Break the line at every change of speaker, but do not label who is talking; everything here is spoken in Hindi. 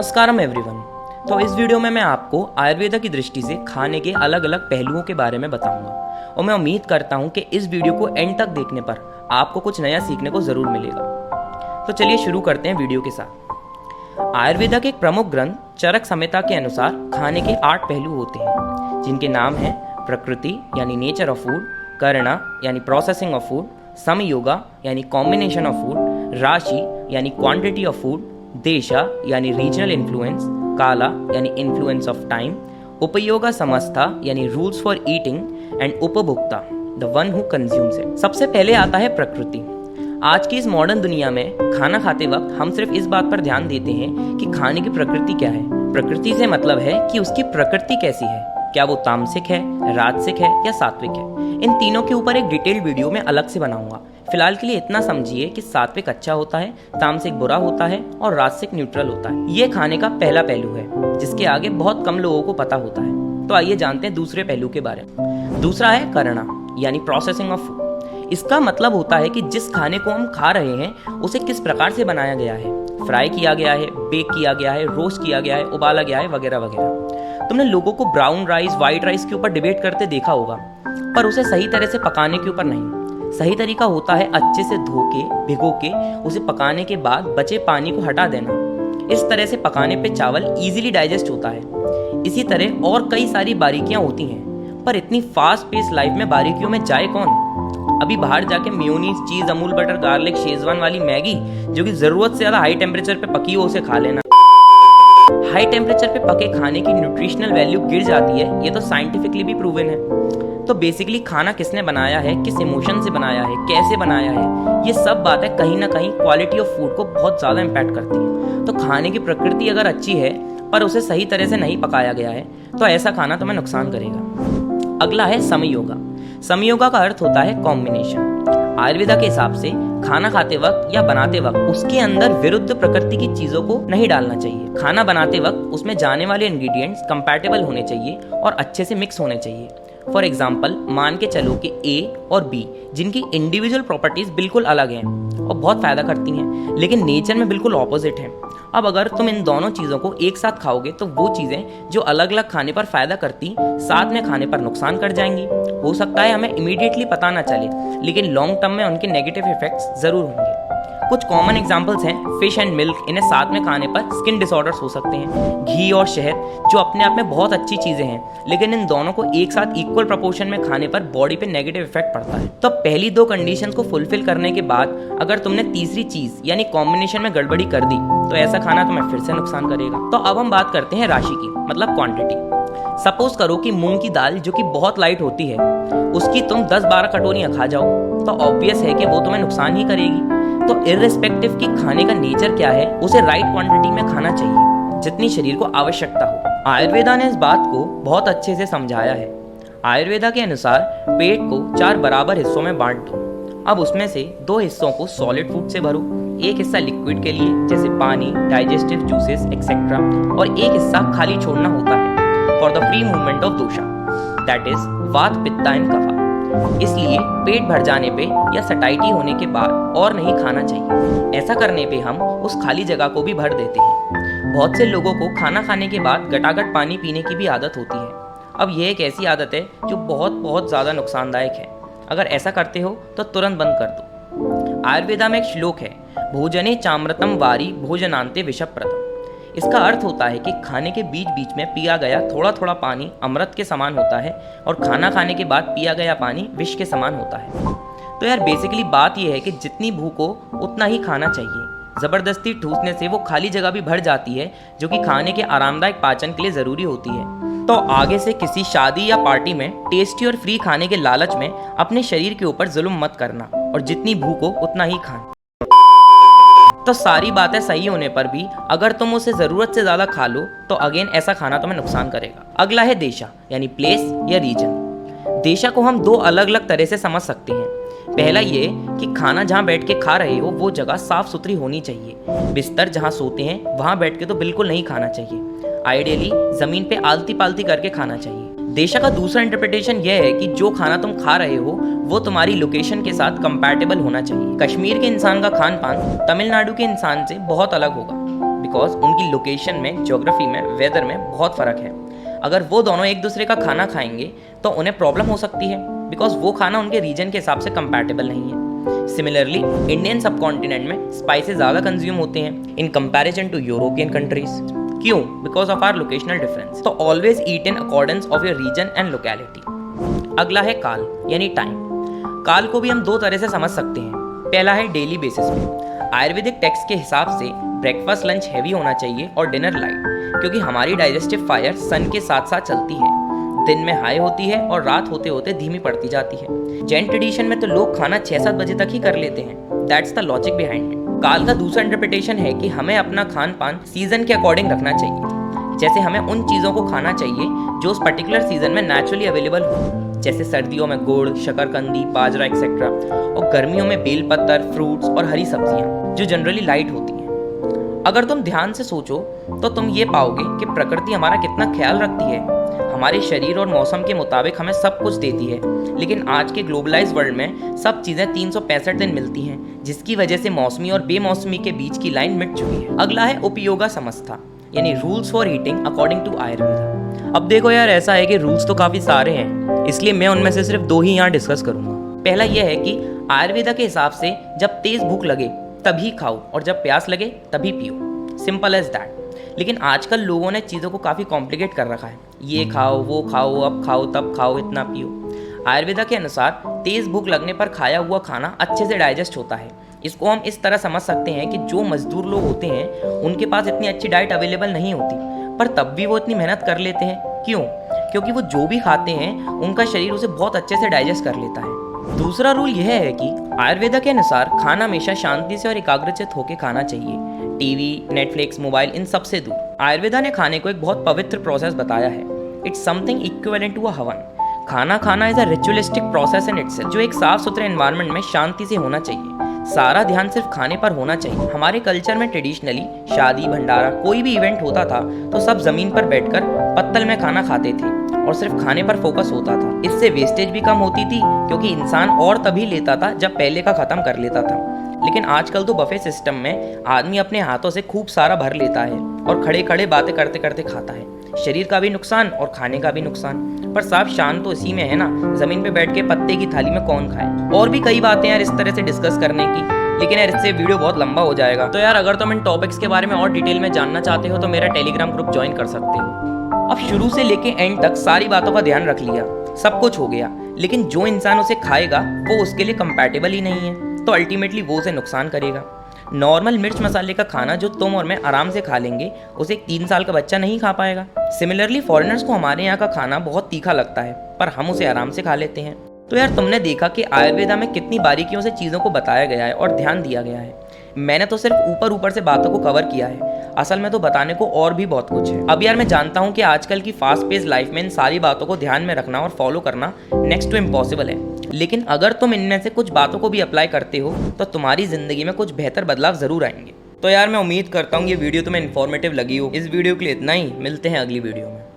नमस्कारम एवरीवन। तो इस वीडियो में मैं आपको आयुर्वेदा की दृष्टि से खाने के अलग अलग पहलुओं के बारे में बताऊंगा और मैं उम्मीद करता हूं कि इस वीडियो को एंड तक देखने पर आपको कुछ नया सीखने को ज़रूर मिलेगा। तो चलिए शुरू करते हैं वीडियो के साथ। आयुर्वेदा के एक प्रमुख ग्रंथ चरक संहिता के अनुसार खाने के 8 पहलू होते हैं, जिनके नाम हैं प्रकृति यानी नेचर ऑफ फूड, करणा यानी प्रोसेसिंग ऑफ फूड, समयोगा यानी कॉम्बिनेशन ऑफ फूड, राशि यानी क्वांटिटी ऑफ फूड, देशा यानी रीजनल इन्फ्लुएंस, काला यानी इन्फ्लुएंस ऑफ टाइम, उपयोगा समस्ता यानी रूल्स फॉर ईटिंग एंड उपभोक्ता the one who consumes it. सबसे पहले आता है प्रकृति। आज की इस मॉडर्न दुनिया में खाना खाते वक्त हम सिर्फ इस बात पर ध्यान देते हैं कि खाने की प्रकृति क्या है। प्रकृति से मतलब है कि उसकी प्रकृति कैसी है, क्या वो तामसिक है, राजसिक है या सात्विक है। इन तीनों के ऊपर एक डिटेल्ड वीडियो में अलग से बनाऊंगा। फिलहाल के लिए इतना समझिए कि सात्विक अच्छा होता है, तामसिक बुरा होता है और राजसिक न्यूट्रल होता है। ये खाने का पहला पहलू है जिसके आगे बहुत कम लोगों को पता होता है। तो आइए जानते हैं दूसरे पहलू के बारे में। दूसरा है करणा यानी प्रोसेसिंग ऑफ फूड। इसका मतलब होता है कि जिस खाने को हम खा रहे हैं उसे किस प्रकार से बनाया गया है, फ्राई किया गया है, बेक किया गया है, रोस्ट किया गया है, उबाला गया है, वगैरह वगैरह। तुमने लोगों को ब्राउन राइस, व्हाइट राइस के ऊपर डिबेट करते देखा होगा, पर उसे सही तरह से पकाने के ऊपर नहीं। सही तरीका होता है अच्छे से धो के, भिगो के उसे पकाने के बाद बचे पानी को हटा देना। इस तरह से पकाने पे चावल इजीली डाइजेस्ट होता है। इसी तरह और कई सारी बारीकियां होती हैं, पर इतनी फास्ट पेस लाइफ में बारीकियों में जाए कौन। अभी बाहर जाके मेयोनीज, चीज, अमूल बटर, गार्लिक, शेजवान वाली मैगी जो कि जरूरत से ज्यादा हाई टेम्परेचर पे पकी हो उसे खा लेना। हाई टेम्परेचर पे पके खाने की न्यूट्रिशनल वैल्यू गिर जाती है, ये तो साइंटिफिकली भी प्रूवन है। तो बेसिकली खाना किसने बनाया है, किस इमोशन से बनाया है, कैसे बनाया है, ये सब बातें कहीं ना कहीं क्वालिटी ऑफ फूड को बहुत ज़्यादा इम्पैक्ट करती हैं। तो खाने की प्रकृति अगर अच्छी है पर उसे सही तरह से नहीं पकाया गया है तो ऐसा खाना तुम्हें नुकसान करेगा। अगला है समयोगा। समयोगा का अर्थ होता है कॉम्बिनेशन। आयुर्वेदा के हिसाब से खाना खाते वक्त या बनाते वक्त उसके अंदर विरुद्ध प्रकृति की चीजों को नहीं डालना चाहिए। खाना बनाते वक्त उसमें जाने वाले इंग्रेडिएंट्स कंपैटिबल होने चाहिए और अच्छे से मिक्स होने चाहिए। फॉर एग्जाम्पल मान के चलो कि ए और बी जिनकी इंडिविजुअल प्रॉपर्टीज बिल्कुल अलग हैं और बहुत फायदा करती हैं, लेकिन नेचर में बिल्कुल ऑपोजिट हैं। अब अगर तुम इन दोनों चीज़ों को एक साथ खाओगे तो वो चीज़ें जो अलग अलग खाने पर फायदा करती साथ में खाने पर नुकसान कर जाएंगी। हो सकता है हमें इमीडिएटली पता ना चले, लेकिन लॉन्ग टर्म में उनके नेगेटिव इफेक्ट्स जरूर होंगे। कुछ कॉमन एग्जांपल्स हैं फिश एंड मिल्क। इन्हें साथ में खाने पर स्किन डिसऑर्डर्स हो सकते हैं। घी और शहद जो अपने आप में बहुत अच्छी चीजें हैं, लेकिन इन दोनों को एक साथ इक्वल प्रोपोर्शन में खाने पर बॉडी पे नेगेटिव इफेक्ट पड़ता है। तो पहली 2 कंडीशंस को फुलफिल करने के बाद अगर तुमने तीसरी चीज यानी कॉम्बिनेशन में गड़बड़ी कर दी तो ऐसा खाना तुम्हें फिर से नुकसान करेगा। तो अब हम बात करते हैं राशि की, मतलब क्वांटिटी। सपोज करो कि मूंग की दाल जो कि बहुत लाइट होती है उसकी तुम 10-12 कटोरियां खा जाओ, तो ऑब्वियस है कि वो तुम्हें नुकसान ही करेगी। तो इर्रेस्पेक्टिव कि खाने का नेचर क्या है, उसे राइट क्वांटिटी में खाना चाहिए जितनी शरीर को आवश्यकता हो। आयुर्वेदा ने इस बात को बहुत अच्छे से समझाया है। आयुर्वेदा के अनुसार पेट को 4 बराबर हिस्सों में बांट दो। अब उसमें से 2 हिस्सों को सॉलिड फूड से भरो, एक हिस्सा लिक्विड के लिए जैसे पानी, डाइजेस्टिव जूसेस एक्सेट्रा, और एक हिस्सा खाली छोड़ना होता है for the free movement of dosha, that is vata, pitta and कफा। इसलिए पेट भर जाने पे या सटाइटी होने के बाद और नहीं खाना चाहिए। ऐसा करने पे हम उस खाली जगह को भी भर देते हैं। बहुत से लोगों को खाना खाने के बाद गटागट पानी पीने की भी आदत होती है। अब यह एक ऐसी आदत है जो बहुत ज़्यादा नुकसानदायक है। अगर ऐसा करते हो तो तुरंत बंद कर दो। आयुर्वेदा में एक श्लोक है, भोजने चामृतम वारी भोजनांते विषप्रदम। इसका अर्थ होता है कि खाने के बीच बीच में पिया गया थोड़ा थोड़ा पानी अमृत के समान होता है और खाना खाने के बाद पिया गया पानी विष के समान होता है। तो यार बेसिकली बात यह है कि जितनी भूख हो उतना ही खाना चाहिए। जबरदस्ती ठूसने से वो खाली जगह भी भर जाती है जो कि खाने के आरामदायक पाचन के लिए जरूरी होती है। तो आगे से किसी शादी या पार्टी में टेस्टी और फ्री खाने के लालच में अपने शरीर के ऊपर जुल्म मत करना और जितनी भूख हो उतना ही खाना। तो सारी बातें सही होने पर भी अगर तुम उसे जरूरत से ज्यादा खा लो तो अगेन ऐसा खाना तुम्हें नुकसान करेगा। अगला है देशा यानी प्लेस या रीजन। देशा को हम 2 अलग अलग तरह से समझ सकते हैं। पहला ये कि खाना जहाँ बैठ के खा रहे हो वो जगह साफ सुथरी होनी चाहिए। बिस्तर जहाँ सोते हैं वहाँ बैठ के तो बिल्कुल नहीं खाना चाहिए। आइडियली जमीन पे आलती पालती करके खाना चाहिए। देशा का दूसरा इंटरप्रिटेशन यह है कि जो खाना तुम खा रहे हो वो तुम्हारी लोकेशन के साथ कंपैटिबल होना चाहिए। कश्मीर के इंसान का खान पान तमिलनाडु के इंसान से बहुत अलग होगा बिकॉज उनकी लोकेशन में, ज्योग्राफी में, वेदर में बहुत फ़र्क है। अगर वो दोनों एक दूसरे का खाना खाएंगे तो उन्हें प्रॉब्लम हो सकती है बिकॉज वो खाना उनके रीजन के हिसाब से कंपैटिबल नहीं है। सिमिलरली इंडियन सबकॉन्टिनेंट में स्पाइसेस ज़्यादा कंज्यूम होते हैं in comparison to European countries. क्यों? Because of our locational difference. तो always eat in accordance of your region and locality. अगला है काल यानी टाइम। काल को भी हम दो तरह से समझ सकते हैं। पहला है डेली बेसिस पे। आयुर्वेदिक टेक्स्ट के हिसाब से ब्रेकफास्ट लंच हैवी होना चाहिए और डिनर लाइट, क्योंकि हमारी डाइजेस्टिव फायर सन के साथ साथ चलती है। दिन में हाई होती है और रात होते होते धीमी पड़ती जाती है। जैन ट्रेडिशन में तो लोग खाना 6-7 बजे तक ही कर लेते हैं। That's the logic behind it. काल का दूसरा इंटरप्रिटेशन है कि हमें अपना खान पान सीजन के अकॉर्डिंग रखना चाहिए। जैसे हमें उन चीज़ों को खाना चाहिए जो उस पर्टिकुलर सीजन में नेचुरली अवेलेबल हो, जैसे सर्दियों में गुड़, शकरकंदी, बाजरा एक्सेट्रा, और गर्मियों में बेल पत्तर, फ्रूट्स और हरी सब्जियां जो जनरली लाइट होती हैं। अगर तुम ध्यान से सोचो तो तुम ये पाओगे कि प्रकृति हमारा कितना ख्याल रखती है। हमारे शरीर और मौसम के मुताबिक हमें सब कुछ देती है, लेकिन आज के ग्लोबलाइज्ड वर्ल्ड में सब चीज़ें 365 दिन मिलती हैं, जिसकी वजह से मौसमी और बेमौसमी के बीच की लाइन मिट चुकी है। अगला है उपयोगा समस्था यानी rules for eating according to Ayurveda. अब देखो यार, ऐसा है कि रूल्स तो काफ़ी सारे हैं, इसलिए मैं उनमें से सिर्फ 2 ही यहाँ डिस्कस करूँगा। पहला यह है कि आयुर्वेदा के हिसाब से जब तेज़ भूख लगे तभी खाओ और जब प्यास लगे तभी पियो। Simple as that. लेकिन आजकल लोगों ने चीज़ों को काफ़ी कॉम्प्लिकेट कर रखा है। ये खाओ, वो खाओ, अब खाओ, तब खाओ, इतना पियो। आयुर्वेदा के अनुसार तेज़ भूख लगने पर खाया हुआ खाना अच्छे से डाइजेस्ट होता है। इसको हम इस तरह समझ सकते हैं कि जो मजदूर लोग होते हैं उनके पास इतनी अच्छी डाइट अवेलेबल नहीं होती, पर तब भी वो इतनी मेहनत कर लेते हैं। क्यों? क्योंकि वो जो भी खाते हैं उनका शरीर उसे बहुत अच्छे से डाइजेस्ट कर लेता है। दूसरा रूल यह है कि आयुर्वेदा के अनुसार खाना हमेशा शांति से और एकाग्रचित होकर खाना चाहिए। टीवी, नेटफ्लिक्स, मोबाइल, इन सब से दूर। आयुर्वेदा ने खाने को एक बहुत पवित्र प्रोसेस बताया है। It's something equivalent to a havan. खाना खाना is a ritualistic process in itself, जो एक साफ सुथरे एनवायरनमेंट में शांति से होना चाहिए। सारा ध्यान सिर्फ खाने पर होना चाहिए। हमारे कल्चर में ट्रेडिशनली शादी, भंडारा, कोई भी इवेंट होता था तो सब जमीन पर बैठकर पत्तल में खाना खाते थे और सिर्फ खाने पर फोकस होता था। इससे वेस्टेज भी कम होती थी, क्योंकि इंसान और तभी लेता था जब पहले का खत्म कर लेता था। लेकिन आजकल तो बफे सिस्टम में आदमी अपने हाथों से खूब सारा भर लेता है और खड़े खड़े बातें करते करते खाता है। शरीर का भी नुकसान और खाने का भी नुकसान। पर साफ शान तो इसी में है ना, जमीन पे बैठ के पत्ते की थाली में कौन खाए। और भी कई बातें यार इस तरह से डिस्कस करने की, लेकिन यार इससे वीडियो बहुत लंबा हो जाएगा। तो यार अगर तुम इन टॉपिक्स के बारे में और डिटेल में जानना चाहते हो तो मेरा टेलीग्राम ग्रुप ज्वाइन कर सकते हो। अब शुरू से लेके एंड तक सारी बातों का ध्यान रख लिया, सब कुछ हो गया, लेकिन जो इंसान उसे खाएगा वो उसके लिए कंपैटिबल ही नहीं है, तो अल्टीमेटली वो उसे नुकसान करेगा। नॉर्मल मिर्च मसाले का खाना जो तुम और मैं आराम से खा लेंगे, उसे एक 3 साल का बच्चा नहीं खा पाएगा। सिमिलरली फॉरेनर्स को हमारे यहाँ का खाना बहुत तीखा लगता है, पर हम उसे आराम से खा लेते हैं। तो यार तुमने देखा कि आयुर्वेदा में कितनी बारीकियों से चीज़ों को बताया गया है और ध्यान दिया गया है। मैंने तो सिर्फ ऊपर ऊपर से बातों को कवर किया है, असल में तो बताने को और भी बहुत कुछ है। अब यार मैं जानता हूँ कि आजकल की फास्ट पेस लाइफ में इन सारी बातों को ध्यान में रखना और फॉलो करना नेक्स्ट टू इम्पॉसिबल है, लेकिन अगर तुम इनमें से कुछ बातों को भी अप्लाई करते हो तो तुम्हारी ज़िंदगी में कुछ बेहतर बदलाव ज़रूर आएंगे। तो यार मैं उम्मीद करता हूँ ये वीडियो तुम्हें इन्फॉर्मेटिव लगी हो। इस वीडियो के लिए इतना ही, मिलते हैं अगली वीडियो में।